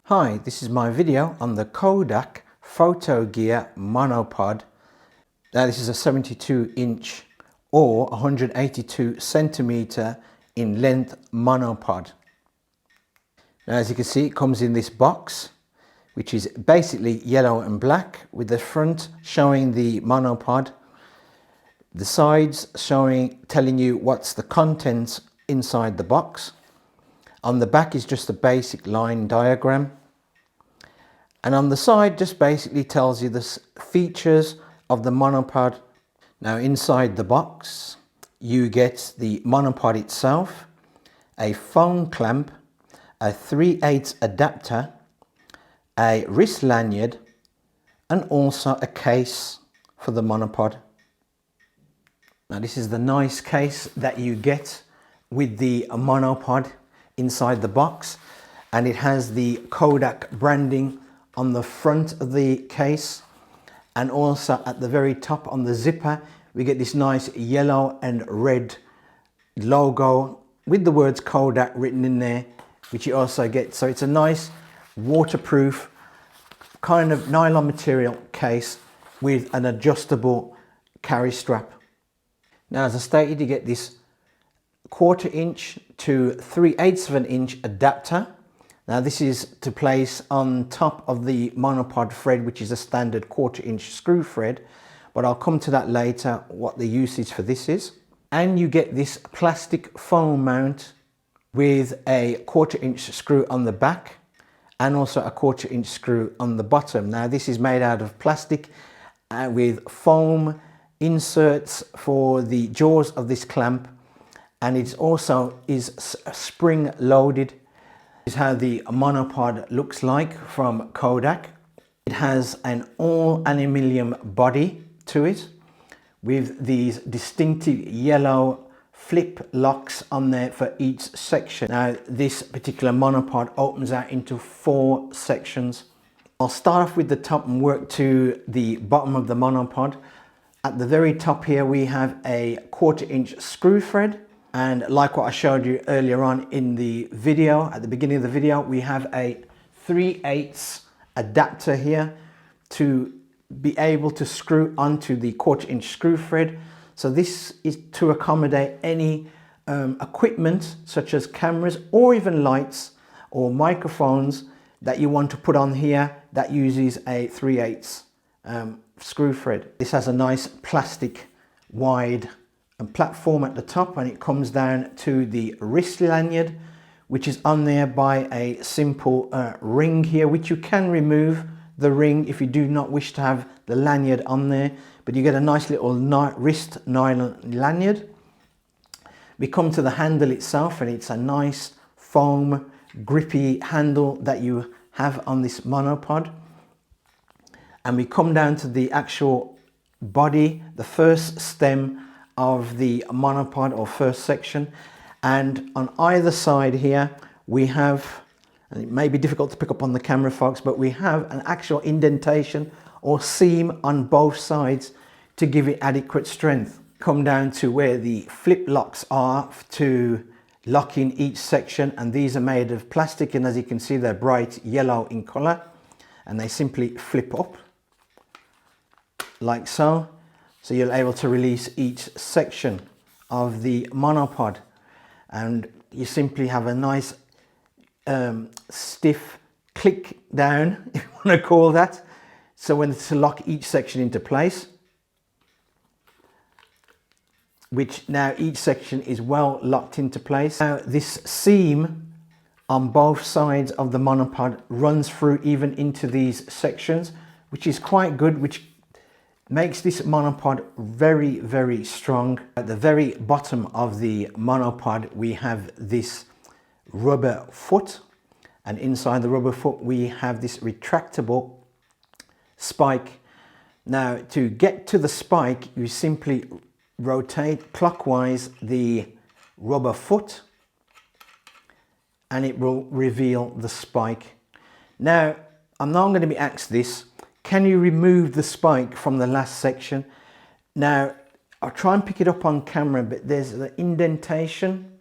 Hi, this is my video on the KODAK PhotoGear Monopod. Now this is a 72-inch or 182 centimeter in length monopod. Now as you can see, it comes in this box, which is basically yellow and black, with the front showing the monopod, the sides telling you what's the contents inside the box. On the back is just a basic line diagram. And on the side just basically tells you the features of the monopod. Now inside the box you get the monopod itself, a phone clamp, a 3/8 adapter, a wrist lanyard, and also a case for the monopod. Now this is the nice case that you get with the monopod inside the box, and it has the KODAK branding on the front of the case, and also at the very top on the zipper we get this nice yellow and red logo with the words KODAK written in there, which you also get. So it's a nice waterproof kind of nylon material case with an adjustable carry strap. Now as I stated, you get this 1/4 inch to 3/8 of an inch adapter. Now this is to place on top of the monopod thread, which is a standard 1/4 inch screw thread, but I'll come to that later what the usage for this is. And you get this plastic foam mount with a 1/4 inch screw on the back and also a 1/4 inch screw on the bottom. Now this is made out of plastic with foam inserts for the jaws of this clamp, and it also is spring loaded. This is how the monopod looks like from KODAK. It has an all aluminium body to it with these distinctive yellow flip locks on there for each section. Now this particular monopod opens out into 4 sections. I'll start off with the top and work to the bottom of the monopod. At the very top here we have a 1/4 inch screw thread, and like what I showed you earlier on in the video, at the beginning of the video, we have a 3/8 adapter here to be able to screw onto the 1/4 inch screw thread. So this is to accommodate any equipment such as cameras or even lights or microphones that you want to put on here that uses a 3/8 screw thread. This has a nice plastic wide platform at the top, and it comes down to the wrist lanyard, which is on there by a simple ring here, which you can remove the ring if you do not wish to have the lanyard on there, but you get a nice little wrist nylon lanyard. We come to the handle itself, and it's a nice foam grippy handle that you have on this monopod. And we come down to the actual body, the first stem of the monopod or first section, and on either side here we have, and it may be difficult to pick up on the camera folks, but we have an actual indentation or seam on both sides to give it adequate strength. Come down to where the flip locks are to lock in each section, and these are made of plastic, and as you can see they're bright yellow in color, and they simply flip up like so. So you're able to release each section of the monopod, and you simply have a nice stiff click down, if you want to call that, so when to lock each section into place, which now each section is well locked into place. Now this seam on both sides of the monopod runs through even into these sections, which is quite good, which makes this monopod very, very strong. At the very bottom of the monopod we have this rubber foot, and inside the rubber foot we have this retractable spike. Now to get to the spike you simply rotate clockwise the rubber foot, and it will reveal the spike. Now I'm not going to be asked this: can you remove the spike from the last section? Now I'll try and pick it up on camera, but there's an indentation,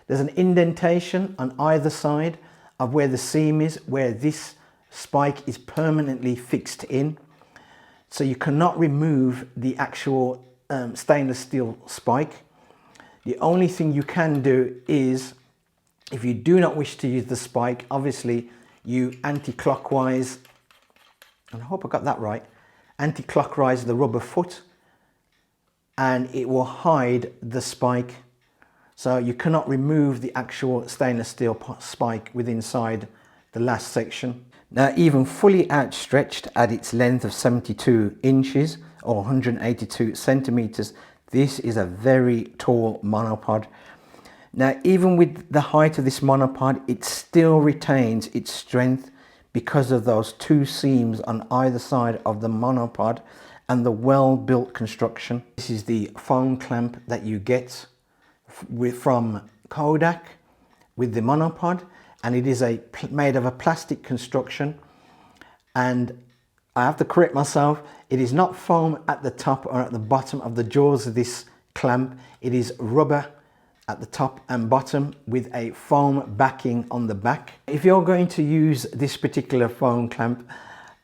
there's an indentation on either side of where the seam is, where this spike is permanently fixed in. So you cannot remove the actual stainless steel spike. The only thing you can do is, if you do not wish to use the spike, obviously you anti-clockwise, and I hope I got that right, anti-clockwise the rubber foot, and it will hide the spike. So you cannot remove the actual stainless steel spike with inside the last section. Now, even fully outstretched at its length of 72 inches or 182 centimeters, this is a very tall monopod. Now, even with the height of this monopod, it still retains its strength because of those two seams on either side of the monopod and the well-built construction. This is the phone clamp that you get from KODAK with the monopod, and it is made of a plastic construction. And I have to correct myself, it is not foam at the top or at the bottom of the jaws of this clamp. It is rubber at the top and bottom with a foam backing on the back. If you're going to use this particular foam clamp,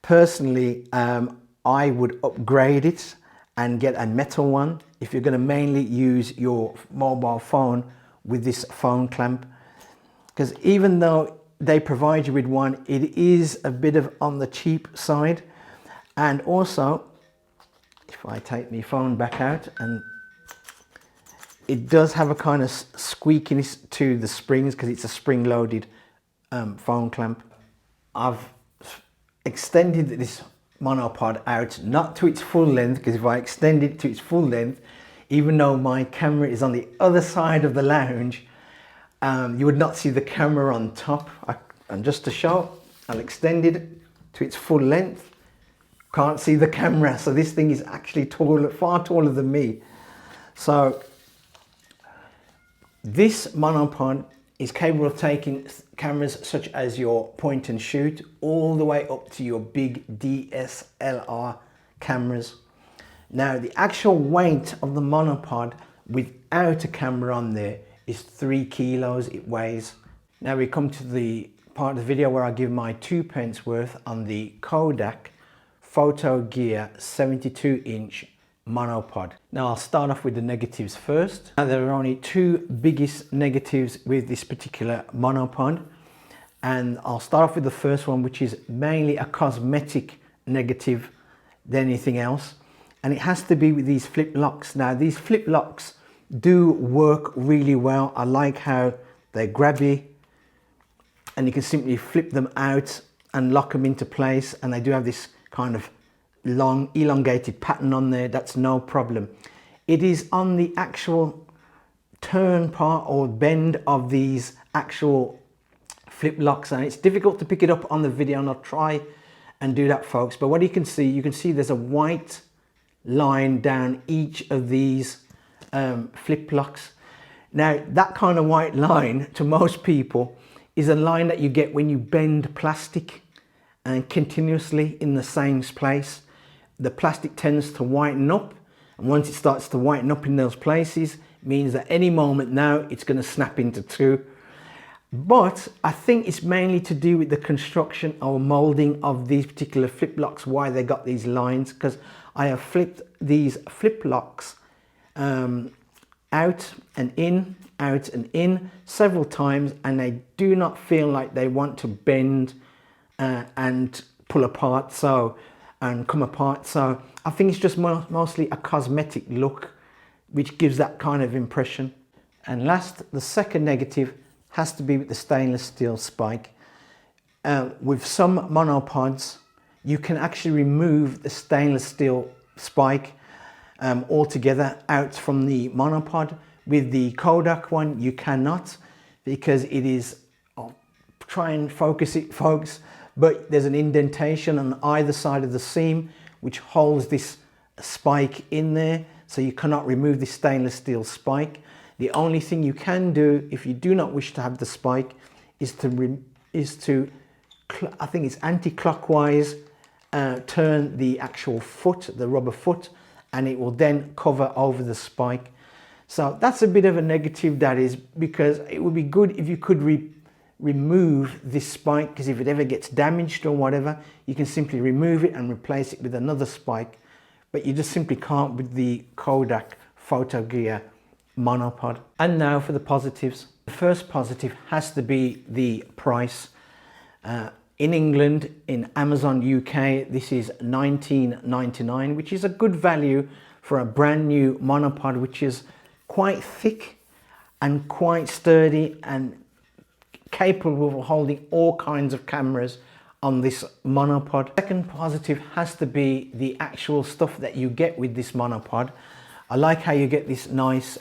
personally I would upgrade it and get a metal one if you're going to mainly use your mobile phone with this foam clamp, because even though they provide you with one, it is a bit of on the cheap side. And also, if I take my phone back out, and it does have a kind of squeakiness to the springs because it's a spring-loaded foam clamp. I've extended this monopod out, not to its full length, because if I extend it to its full length, even though my camera is on the other side of the lounge, you would not see the camera on top. And just to show, I'll extend it to its full length. Can't see the camera, so this thing is actually taller, far taller than me. So this monopod is capable of taking cameras such as your point and shoot all the way up to your big DSLR cameras. Now, the actual weight of the monopod without a camera on there is 3 kilos it weighs. Now we come to the part of the video where I give my 2 pence worth on the KODAK PhotoGear 72-inch monopod. Now I'll start off with the negatives first. Now, there are only 2 biggest negatives with this particular monopod, and I'll start off with the first one, which is mainly a cosmetic negative than anything else, and it has to be with these flip locks. Now, these flip locks do work really well. I like how they're grabby and you can simply flip them out and lock them into place, and they do have this kind of long elongated pattern on there. That's no problem. It is on the actual turn part or bend of these actual flip locks, and it's difficult to pick it up on the video, and I'll try and do that, folks. But what you can see there's a white line down each of these flip locks. Now, that kind of white line to most people is a line that you get when you bend plastic and continuously in the same place. The plastic tends to whiten up, and once it starts to whiten up in those places, it means that any moment now it's going to snap into two. But I think it's mainly to do with the construction or molding of these particular flip locks, why they got these lines, because I have flipped these flip locks out and in several times, and they do not feel like they want to bend and pull apart and come apart. So I think it's just mostly a cosmetic look which gives that kind of impression. And last, the second negative has to be with the stainless steel spike. With some monopods you can actually remove the stainless steel spike altogether out from the monopod. With the KODAK one you cannot, because it is, I'll try and focus it, folks, but there's an indentation on either side of the seam which holds this spike in there, so you cannot remove the stainless steel spike. The only thing you can do if you do not wish to have the spike is to I think it's anti-clockwise turn the actual foot, the rubber foot, and it will then cover over the spike. So that's a bit of a negative, that is, because it would be good if you could remove this spike, because if it ever gets damaged or whatever, you can simply remove it and replace it with another spike, but you just simply can't with the KODAK PhotoGear monopod. And now for the positives. The first positive has to be the price. In England, in Amazon UK, this is $19.99, which is a good value for a brand new monopod, which is quite thick and quite sturdy and capable of holding all kinds of cameras on this monopod. Second positive has to be the actual stuff that you get with this monopod. I like how you get this nice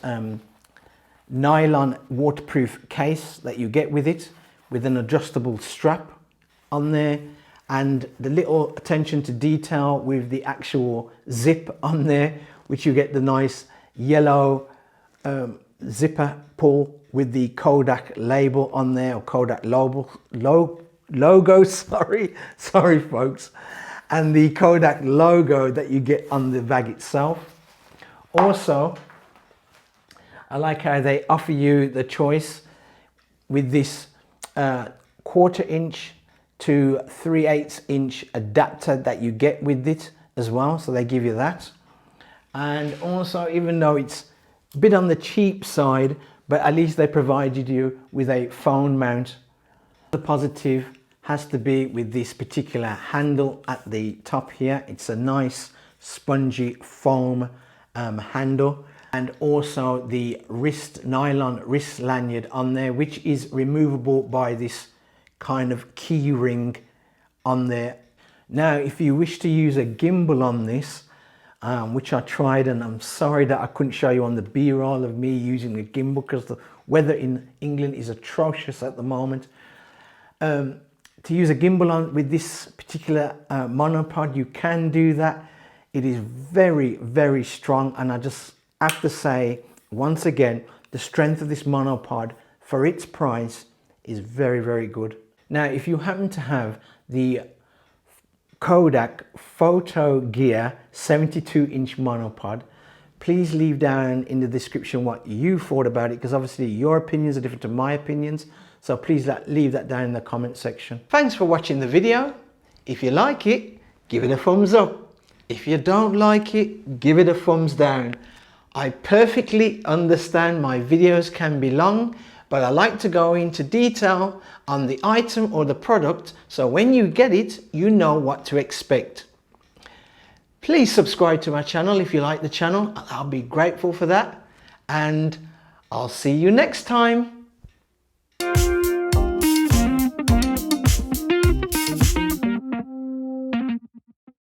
nylon waterproof case that you get with it, with an adjustable strap on there, and the little attention to detail with the actual zip on there, which you get the nice yellow zipper pull with the KODAK label on there, or KODAK logo, sorry folks, and the KODAK logo that you get on the bag itself. Also, I like how they offer you the choice with this 1/4 inch to 3/8 inch adapter that you get with it as well, so they give you that. And also, even though it's a bit on the cheap side, but at least they provided you with a phone mount. The positive has to be with this particular handle at the top here. It's a nice spongy foam handle, and also the nylon wrist lanyard on there, which is removable by this kind of key ring on there. Now, if you wish to use a gimbal on this, which I tried, and I'm sorry that I couldn't show you on the B-roll of me using the gimbal because the weather in England is atrocious at the moment. To use a gimbal on with this particular monopod, you can do that. It is very, very strong, and I just have to say once again, the strength of this monopod for its price is very, very good. Now, if you happen to have the KODAK PhotoGear 72-inch monopod, please leave down in the description what you thought about it, because obviously your opinions are different to my opinions, so please leave that down in the comment section. Thanks for watching the video. If you like it, give it a thumbs up. If you don't like it, give it a thumbs down. I perfectly understand my videos can be long, but I like to go into detail on the item or the product, so when you get it, you know what to expect. Please subscribe to my channel if you like the channel. I'll be grateful for that, and I'll see you next time.